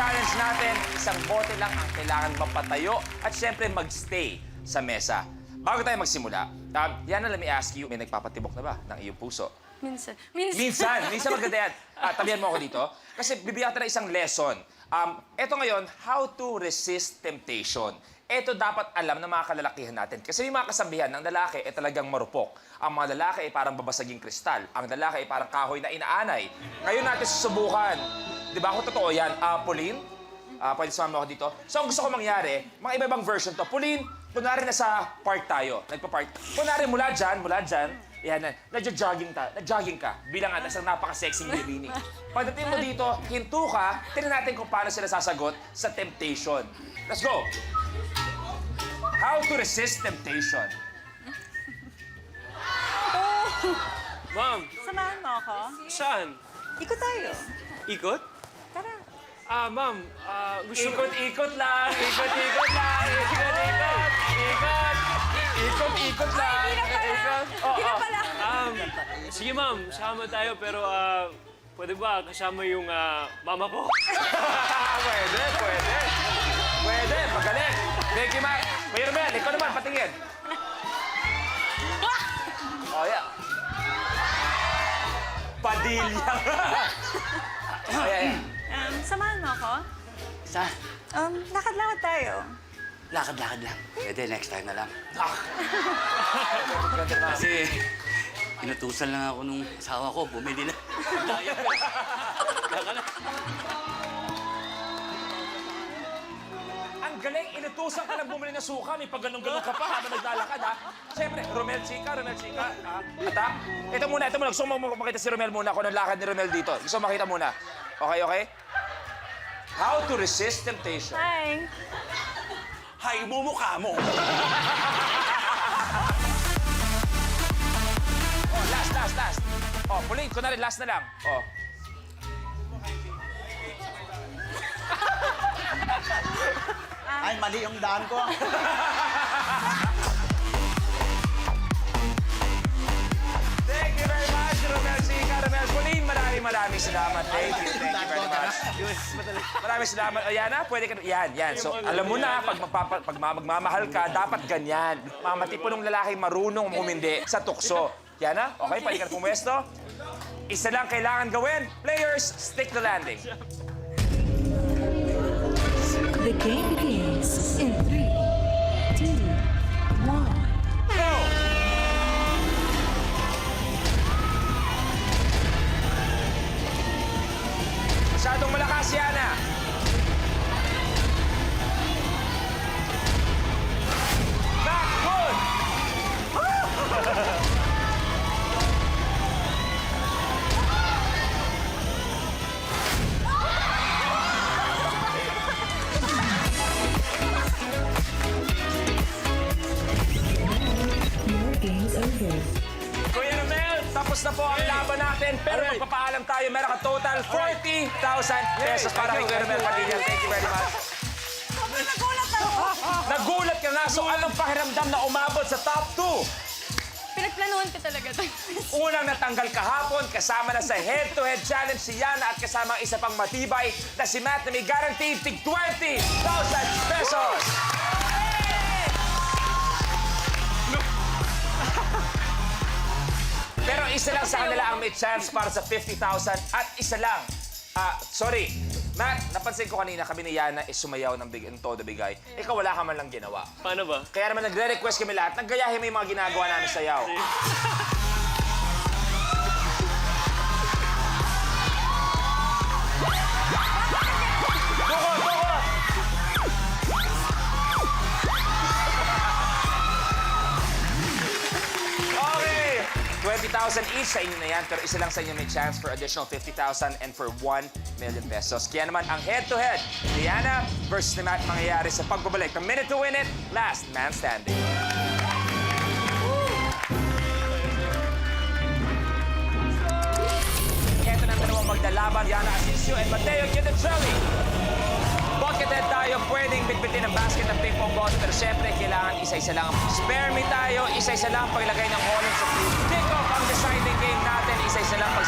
challenge natin, isang bote lang ang kailangan mapatayo at syempre magstay sa mesa. Bago tayo magsimula, Yana, let me ask you, may nagpapatibok na ba ng iyong puso? Minsan. Minsan maganda yan. Tabihan mo ako dito. Kasi bibigyan kita ng isang lesson. Ito ngayon, how to resist temptation. Ito dapat alam ng mga kalalakihan natin. Kasi may mga kasabihan, ang lalaki ay talagang marupok. Ang mga lalaki ay parang babasaging kristal. Ang lalaki ay parang kahoy na inaanay. Ngayon natin susubukan. Di ba? Kung totoo yan, Pauline, pwede sumama ako dito. So, ang gusto ko mangyari, mga iba-ibang version to. Pauline, kunwari nasa park tayo. Nagpa-park. Kunwari mula dyan, yan, nag-jogging ka. Bilang isang napaka-sexy bikini. Pagdating mo dito, hinto ka, tingnan natin kung paano sila sasagot sa temptation. Let's go! How to resist temptation. Ma'am, Samahan mo ako? saan? Ikot tayo. Ikot? Tara. Ma'am, gusto ko... Ikot-ikot lang, ikot-ikot lang, ikot-ikot, ikot, ikot-ikot lang, ikot. Hindi na pala. Sige ma'am, sama tayo pero pwede ba kasama yung mama ko? Pwede, magaling. Thank you, Mike. Kuya Romel, ikaw naman, patingin. Oh, yeah. Padilya. Ayan. Samahan mo ako? Saan? Lakad-lakad tayo. Lakad-lakad lang. Pwede, next time na lang. Ganda na. Kasi, inutusan lang ako nung asawa ko, bumili na. Ang galing, inutusan ka lang bumili ng suka, may pag ganun-ganun ka pa habang naglalakad, ha? Siyempre, Romel Chica, Ata, ito muna. Gusto mo makita si Romel muna kung anong lakad ni Romel dito. Gusto mo makita muna. Okay? How to resist temptation. Hi. Hay, mumukha mo! Oh, last. Oh, Pauline, kunwari, last na lang. Oh. Ay, mali yung daan ko. Thank you very much, Romel Chica, Romel Pauline. Maraming salamat. Thank you very much. Maraming salamat. O, Yana, pwede ka... Yan. So, alam mo na, pag magmamahal ka, dapat ganyan. Mamati po ng lalaki marunong umindi sa tukso. Yana, okay, pwede ka na pumwesto. Isa lang kailangan gawin. Players, stick the landing. The game begins in 3, 2, 1. Go! Masyadong malakas, Yana. Back, good! Your game's over. Kuya Romel, tapos na po ang laban natin. Pero magpapaalam tayo, meron ka total 40,000 pesos para kay Kuya Romel Padilla. Thank you very much. Sobrang nagulat ako. Nagulat ka na, so anong pakiramdam na umabot sa top 2? Pinagplanuhan ko talaga ito. Unang natanggal kahapon, kasama na sa head-to-head challenge si Yana at kasama ang isa pang matibay na si Matt na may guaranteed tig 20,000 pesos. Pero isa lang sa kanila ang may chance para sa 50,000 at isa lang. Sorry. Matt, napansin ko kanina kami ni Yana is sumayaw ng todo bigay. Ikaw wala ka man lang ginawa. Paano ba? Kaya naman nagre-request kami lahat, naggayahin mo yung mga ginagawa namin sayaw. Tukot! Okay! 20,000 each sa inyo na yan, pero isa lang sa inyo may chance for additional 50,000 and for 1 million pesos. Kaya naman, ang head-to-head, Diana versus ni Matt mangyayari sa pagbabalik ng Minute to Win It, Last Man Standing. Ito na ang dalawang magdalaban, Yana Asensio and Mateo Giudicelli. Buckethead tayo, pwedeng bitbitin ang basket ng ping-pong ball, pero syempre, kailangan isa-isa lang. Spare me tayo, isa-isa lang paglagay ng all-in sa kick-off ang deciding game natin, isa-isa lang pag